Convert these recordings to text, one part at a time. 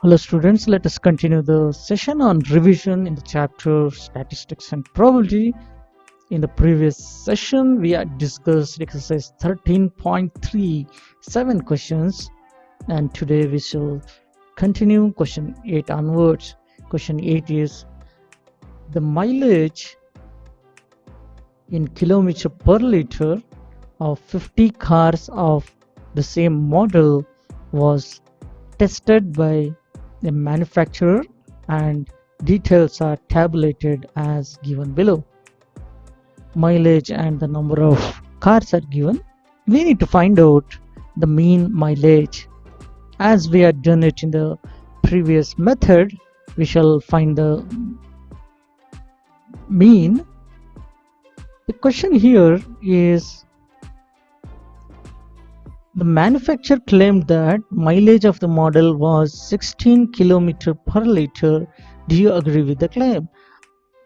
Hello students, let us continue the session on revision in the chapter Statistics and Probability. In the previous session, we had discussed exercise 13.37 questions, and today we shall continue question 8 onwards. Question 8 is the mileage in kilometer per liter of 50 cars of the same model was tested by the manufacturer and details are tabulated as given below. Mileage and the number of cars are given. We need to find out the mean mileage. As we had done it in the previous method, we shall find the mean. The question here is the manufacturer claimed that mileage of the model was 16 km per liter. Do you agree with the claim?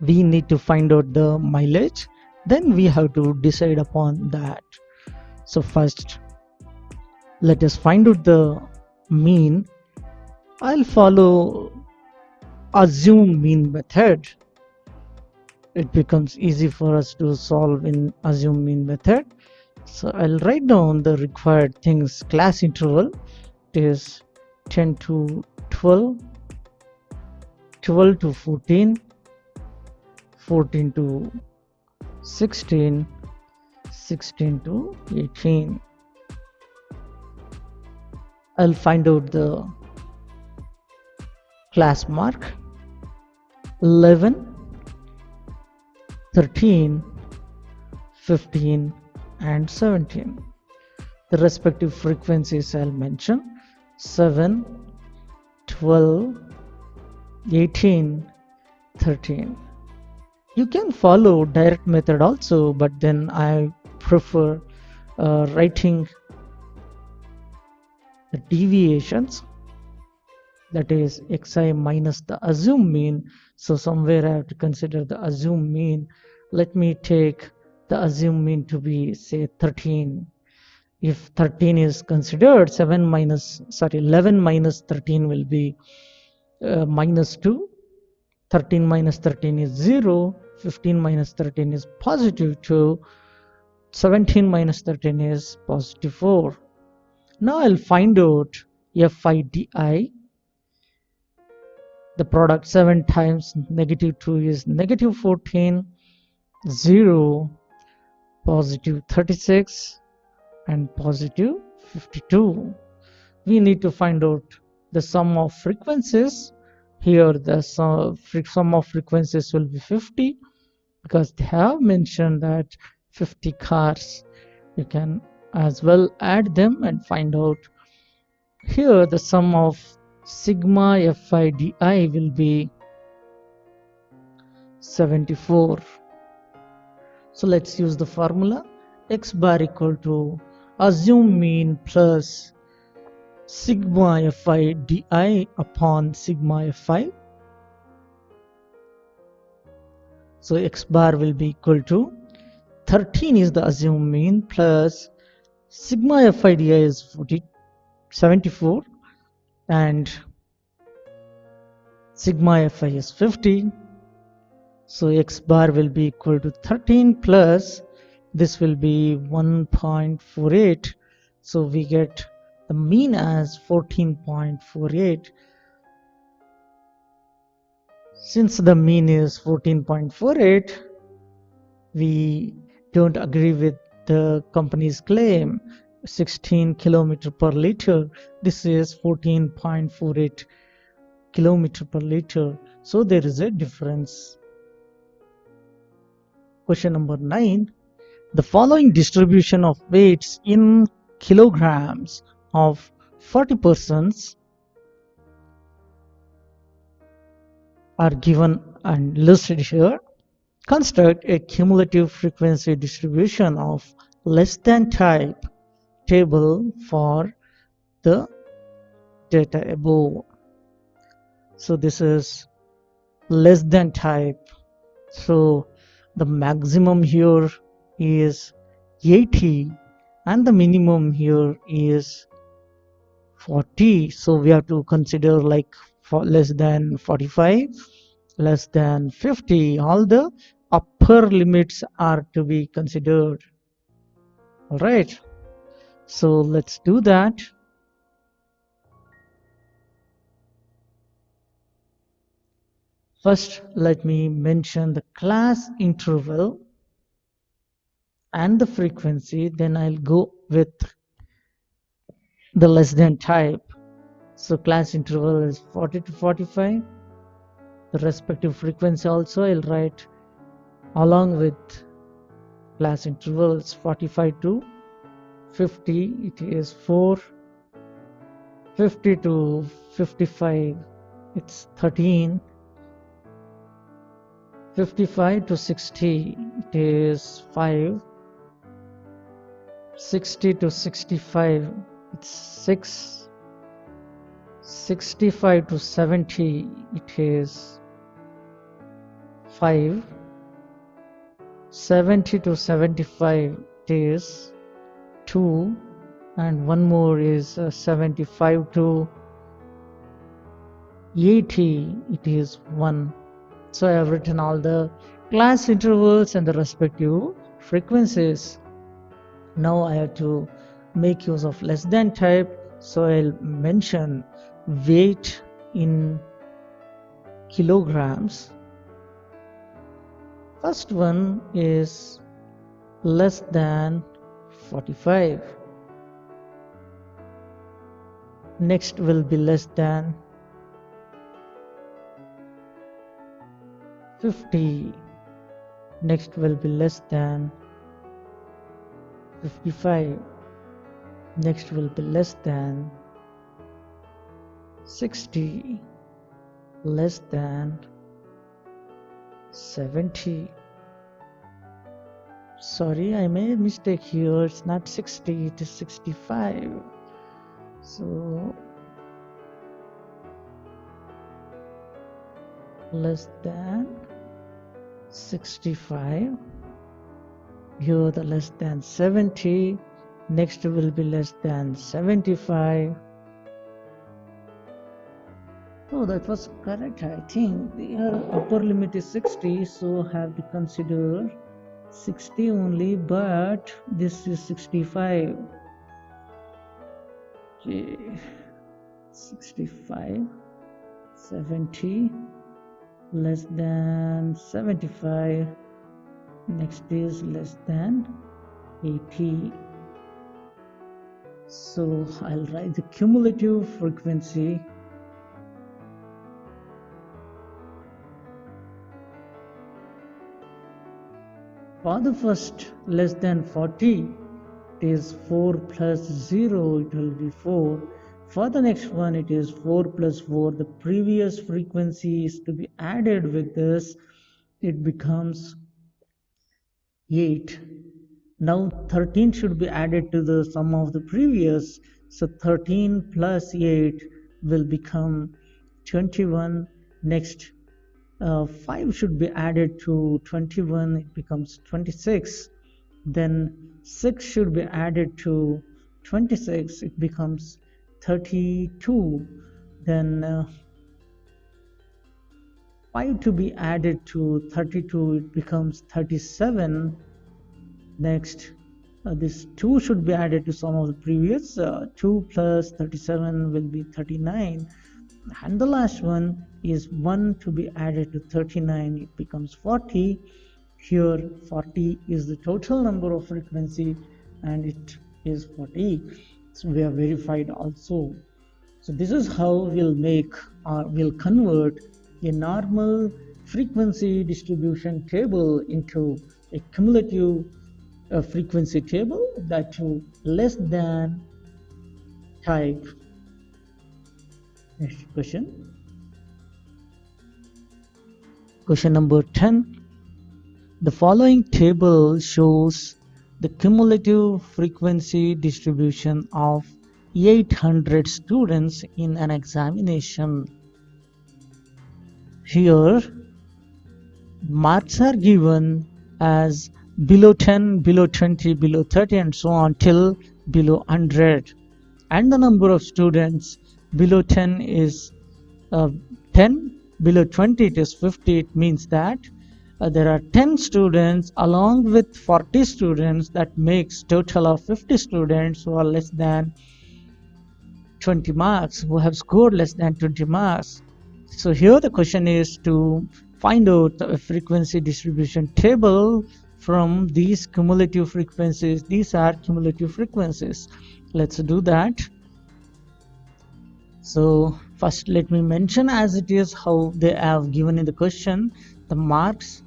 We need to find out the mileage, then we have to decide upon that. So first, let us find out the mean. I'll follow assume mean method. It becomes easy for us to solve in assume mean method. So I'll write down the required things. Class interval is 10 to 12, 12 to 14, 14 to 16, 16 to 18. I'll find out the class mark 11, 13, 15 and 17. The respective frequencies I'll mention 7, 12, 18, 13. You can follow direct method also, but then I prefer writing the deviations, that is xi minus the assumed mean. So somewhere I have to consider the assumed mean. Let me take the assumed mean to be say 13. If 13 is considered, 11 minus 13 will be minus 2. 13 minus 13 is 0. 15 minus 13 is positive 2. 17 minus 13 is positive 4. Now I'll find out FIDI. The product 7 times negative 2 is negative 14, 0, positive 36 and positive 52. We need to find out the sum of frequencies. Here the sum of frequencies will be 50 because they have mentioned that 50 cars. You can as well add them and find out. Here the sum of sigma FIDI will be 74. So let's use the formula. X bar equal to assume mean plus sigma FIDI upon sigma Fi. So X bar will be equal to 13 is the assumed mean plus sigma FIDI is 74 and sigma Fi is 50. So X bar will be equal to 13 plus this will be 1.48. So we get the mean as 14.48. Since the mean is 14.48, we don't agree with the company's claim 16 kilometer per liter. This is 14.48 kilometer per liter. So there is a difference. Question number 9. The following distribution of weights in kilograms of 40 persons are given and listed here. Construct a cumulative frequency distribution of less than type table for the data above. So this is less than type. So the maximum here is 80 and the minimum here is 40. So we have to consider like for less than 45, less than 50. All the upper limits are to be considered. All right. So let's do that. First, let me mention the class interval and the frequency. Then I'll go with the less than type. So class interval is 40 to 45. The respective frequency also I'll write along with class intervals 45 to 50. It is 4. 50 to 55. It's 13. 55 to 60. It is 5. 60 to 65. It's 6. 65 to 70. It is 5. 70 to 75. It is 2. And one more is 75 to 80. It is 1. So I have written all the class intervals and the respective frequencies. Now I have to make use of less than type. So I'll mention weight in kilograms. First one is less than 45. Next will be less than 50. Next will be less than 55. Next will be less than 60. Less than 70. Sorry, I made a mistake here. It's not 60, it is 65. So less than 65. Here the less than 70. Next will be less than 75. Oh, that was correct. I think the upper limit is 60, so have to consider 60 only, but this is 65. Okay, 65, 70, less than 75. Next is less than 80. So I'll write the cumulative frequency. For the first less than 40, it is 4 plus 0, it will be 4. For the next one, it is 4 plus 4. The previous frequency is to be added with this. It becomes 8. Now 13 should be added to the sum of the previous. So 13 plus 8 will become 21. Next, 5 should be added to 21. It becomes 26. Then 6 should be added to 26. It becomes 32. Then 5 to be added to 32. It becomes 37. Next, this 2 should be added to some of the previous. 2 plus 37 will be 39. And the last one is 1 to be added to 39. It becomes 40. Here 40 is the total number of frequency and it is 40. So we have verified also. So this is how we'll convert a normal frequency distribution table into a cumulative frequency table, that to less than type. Next question. Question number 10. The following table shows the cumulative frequency distribution of 800 students in an examination. Here, marks are given as below 10, below 20, below 30, and so on till below 100. and the number of students below 10 is uh, 10, below 20 it is 50. It means that there are 10 students along with 40 students, that makes total of 50 students who are less than 20 marks, who have scored less than 20 marks. So here the question is to find out the frequency distribution table from these cumulative frequencies. These are cumulative frequencies. Let's do that. So first let me mention as it is how they have given in the question the marks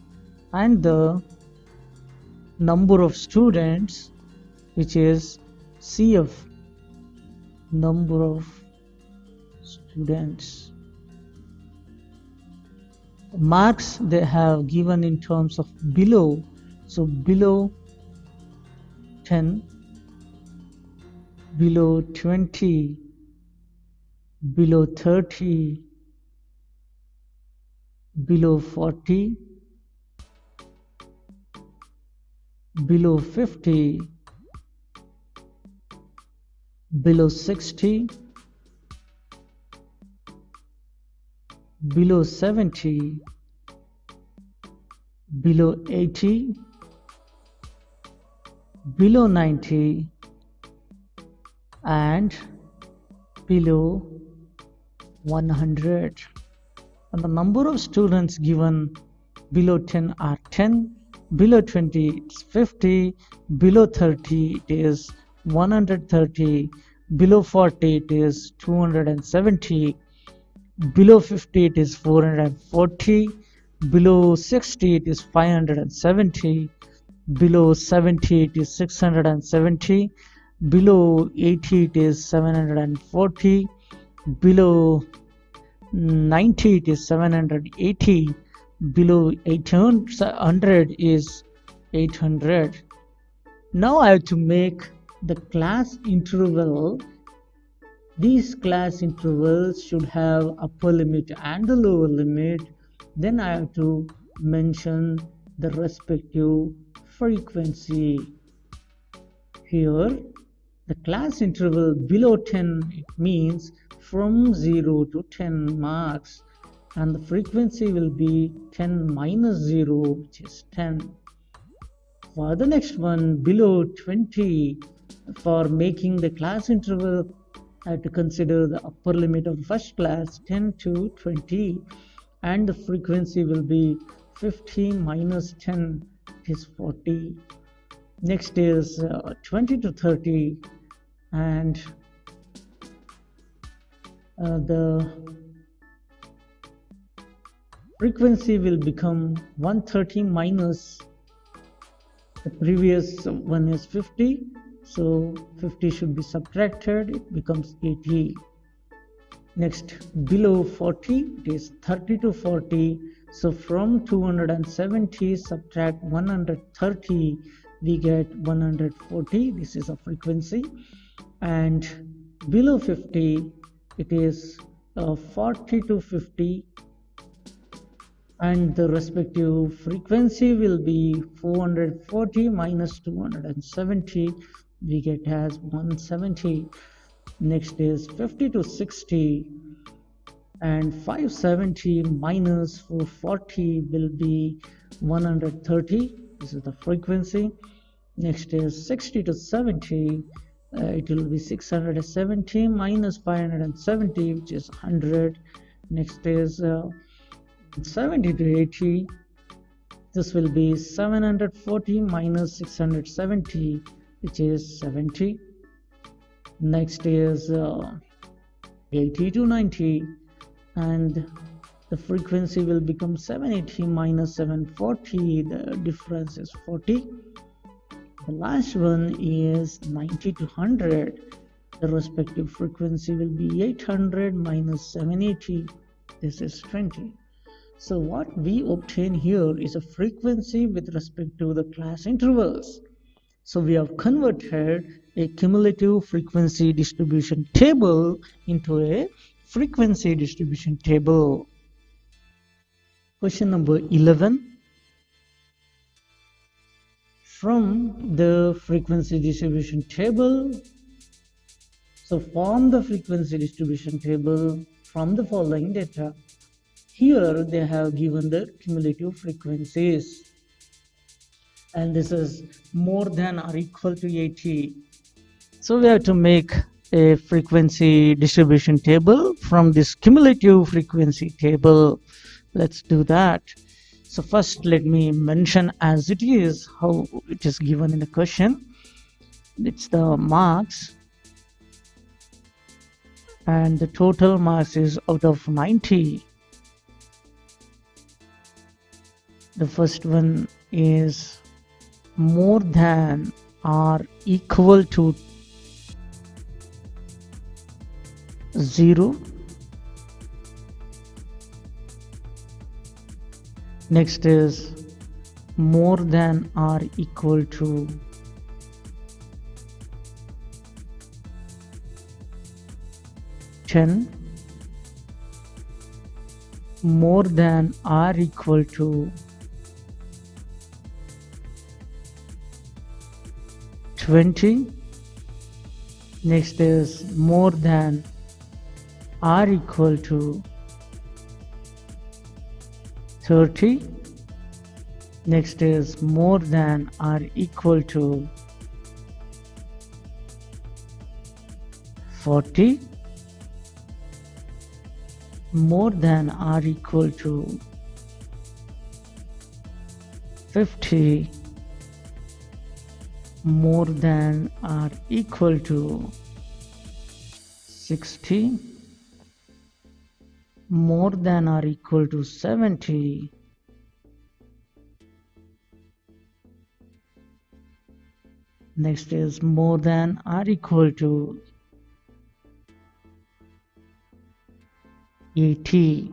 and the number of students, which is CF, number of students. Marks they have given in terms of below, so below 10, below 20, below 30, below 40, below 50, below 60, below 70, below 80, below 90, and below 100. And the number of students given below 10 are 10, below 20 it's 50, below 30 it is 130, below 40 it is 270, below 50 it is 440, below 60 it is 570, below 70 it is 670, below 80 it is 740, below 90 it is 780, below 800 is 800. Now I have to make the class interval. These class intervals should have upper limit and the lower limit. Then I have to mention the respective frequency. Here the class interval below 10, it means from 0 to 10 marks, and the frequency will be 10 minus 0, which is 10. For the next one, below 20, for making the class interval, I have to consider the upper limit of the first class, 10 to 20, and the frequency will be 50 minus 10, is 40. Next is 20 to 30, and the frequency will become 130 minus the previous one is 50, so 50 should be subtracted, it becomes 80. Next, below 40, it is 30 to 40, so from 270 subtract 130, we get 140. This is a frequency. And below 50, it is 40 to 50, and the respective frequency will be 440 minus 270, we get as 170. Next is 50 to 60, and 570 minus 440 will be 130. This is the frequency. Next is 60 to 70, it will be 670 minus 570, which is 100. Next is 70 to 80, this will be 740 minus 670, which is 70. Next is 80 to 90, and the frequency will become 780 minus 740, the difference is 40. The last one is 90 to 100, the respective frequency will be 800 minus 780, this is 20. So what we obtain here is a frequency with respect to the class intervals. So we have converted a cumulative frequency distribution table into a frequency distribution table. Question number 11. From the frequency distribution table, So form the frequency distribution table from the following data. Here they have given the cumulative frequencies, and this is more than or equal to 80. So we have to make a frequency distribution table from this cumulative frequency table. Let's do that. So first let me mention as it is how it is given in the question. It's the marks, and the total marks is out of 90. The first one is more than or equal to 0. Next is more than or equal to 10, more than or equal to 20. Next is more than or equal to 30. Next is more than or equal to 40. More than or equal to 50. More than or equal to 60. More than or equal to 70. Next is more than or equal to 80.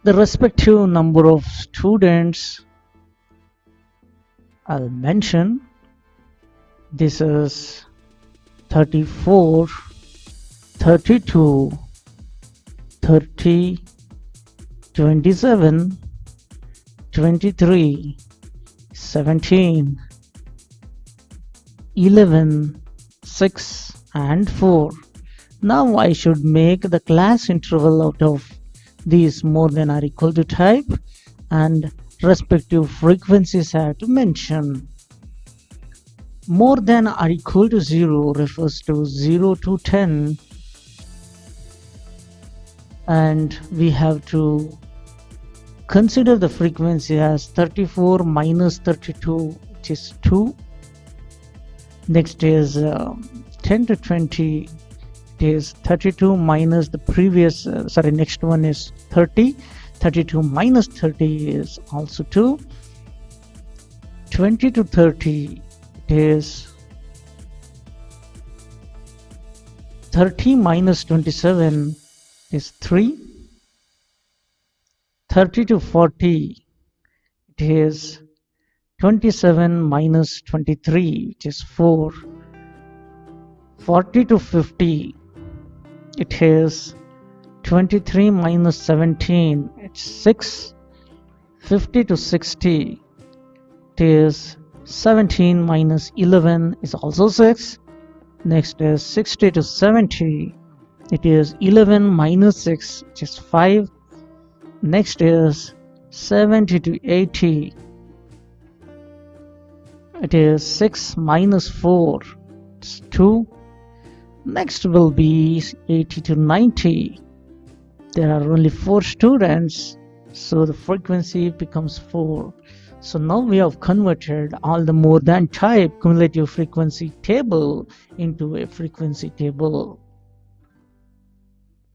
The respective number of students I'll mention. This is 34, 32, 30, 27, 23, 17, 11, 6 and 4. Now I should make the class interval out of these more than or equal to type, and respective frequencies I have to mention. More than or equal to 0 refers to 0 to 10, and we have to consider the frequency as 34 minus 32, which is 2. Next is 10 to 20, it is 32 minus the previous, next one is 30. 32 minus 30 is also 2. 20 to 30, it is 30 minus 27 is 3. 30 to 40, it is 27 minus 23, which is 4. 40 to 50, it is 23 minus 17, it's 6. 50 to 60, it is 17 minus 11 is also 6. Next is 60 to 70, it is 11 minus 6, which is 5. Next is 70 to 80, it is 6 minus 4, it's 2. Next will be 80 to 90. There are only 4 students, so the frequency becomes 4. So now we have converted all the more than type cumulative frequency table into a frequency table.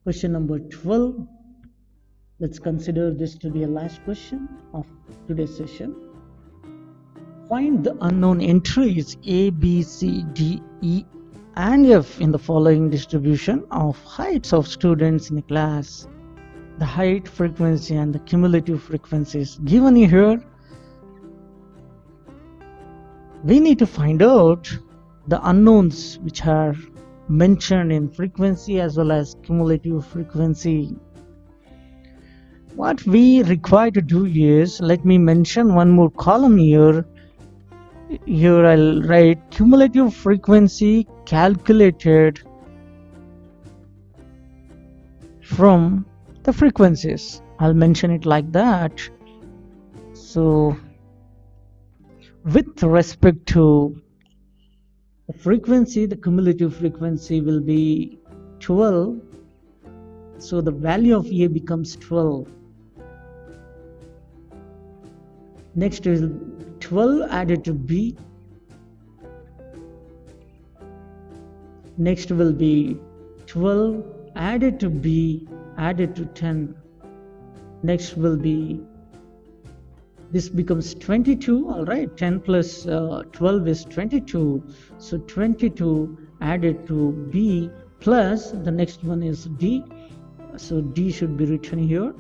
Question number 12. Let's consider this to be a last question of today's session. Find the unknown entries A, B, C, D, E and F in the following distribution of heights of students in a class. The height, frequency and the cumulative frequencies given here. We need to find out the unknowns which are mentioned in frequency as well as cumulative frequency. What we require to do is, let me mention one more column here. Here I'll write cumulative frequency calculated from the frequencies. I'll mention it like that. So with respect to the frequency, the cumulative frequency will be 12. So the value of A becomes 12. Next is 12 added to B. Next will be 12 added to B added to 10. Next will be, this becomes 22. All right, 10 plus 12 is 22. So 22 added to B plus the next one is D. So D should be written here.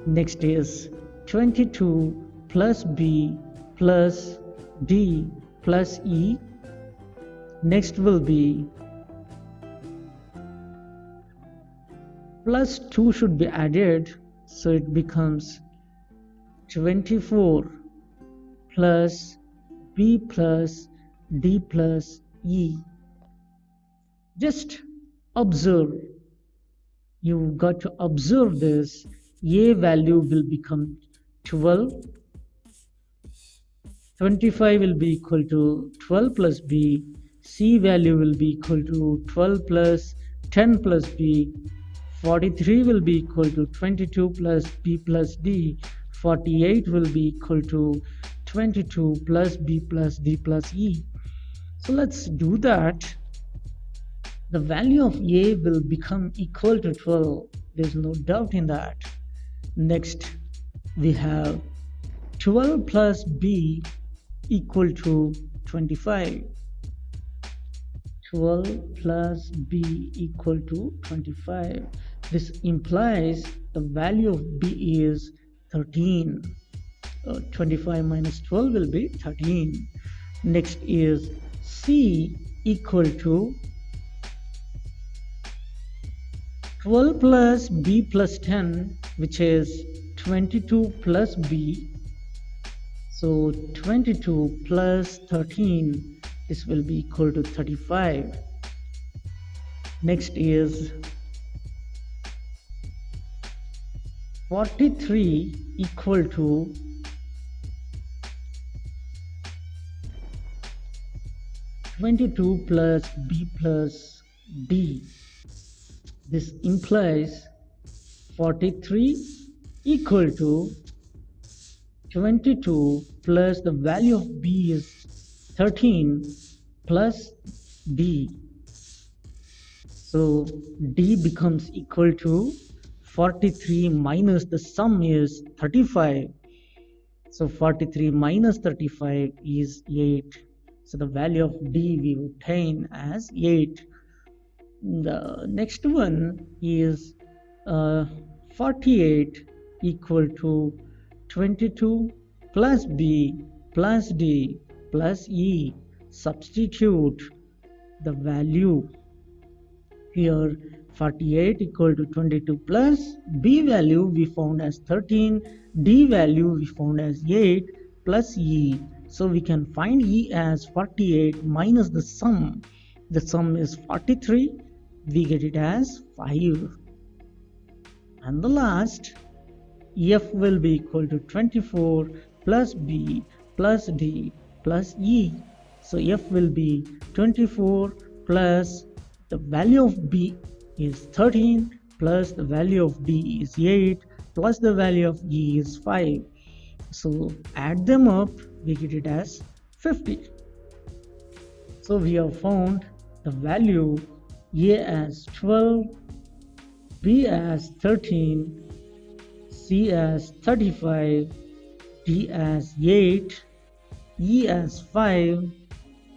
Next is 22 plus B plus D plus E. Next will be plus 2 should be added, so it becomes 24 plus B plus D plus E. Just observe, you got to observe this. A value will become 12, 25 will be equal to 12 plus B, C value will be equal to 12 plus 10 plus B, 43 will be equal to 22 plus B plus D, 48 will be equal to 22 plus B plus D plus E. So let's do that. The value of A will become equal to 12. There's no doubt in that. Next, we have 12 plus B equal to 25. 12 plus B equal to 25. This implies the value of B is 13. 25 minus 12 will be 13. Next is C equal to 12 plus B plus 10, which is 22 plus B. So 22 plus 13, this will be equal to 35. Next is 43 equal to 22 plus B plus D. This implies 43 equal to 22 plus the value of B is 13 plus D. So D becomes equal to 43 minus the sum is 35. So 43 minus 35 is 8. So the value of D we obtain as 8. The next one is 48 equal to 22 plus B plus D plus E. Substitute the value here. 48 equal to 22 plus B value we found as 13, D value we found as 8 plus E. So we can find E as 48 minus the sum. The sum is 43. We get it as 5. And the last, F will be equal to 24 plus B plus D plus E. So F will be 24 plus the value of B is 13 plus the value of D is 8 plus the value of E is 5. So add them up, we get it as 50. So we have found the value A as 12, B as 13, C as 35, D as 8, E as 5,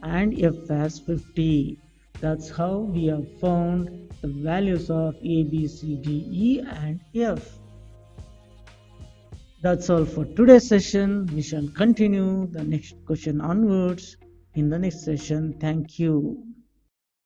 and F as 50. That's how we have found the values of A, B, C, D, E, and F. That's all for today's session. We shall continue the next question onwards in the next session. Thank you.